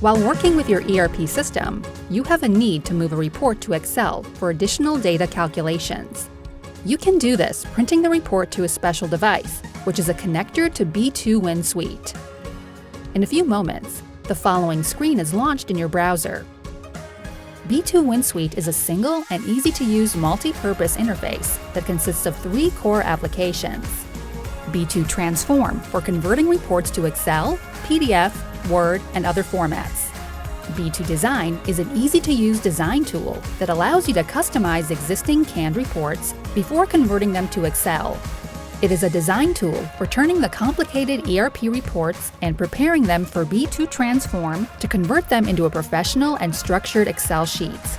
While working with your ERP system, you have a need to move a report to Excel for additional data calculations. You can do this printing the report to a special device, which is a connector to B2Win Suite. In a few moments, the following screen is launched in your browser. B2Win Suite is a single and easy-to-use multi-purpose interface that consists of 3 core applications. B2 Transform for converting reports to Excel, PDF, Word, and other formats. B2 Design is an easy-to-use design tool that allows you to customize existing canned reports before converting them to Excel. It is a design tool for turning the complicated ERP reports and preparing them for B2 Transform to convert them into a professional and structured Excel sheets.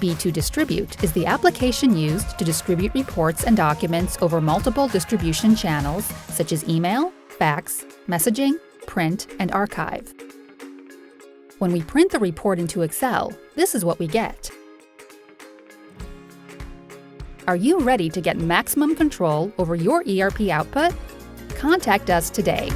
B2 Distribute is the application used to distribute reports and documents over multiple distribution channels such as email, fax, messaging, print, and archive. When we print the report into Excel, this is what we get. Are you ready to get maximum control over your ERP output? Contact us today.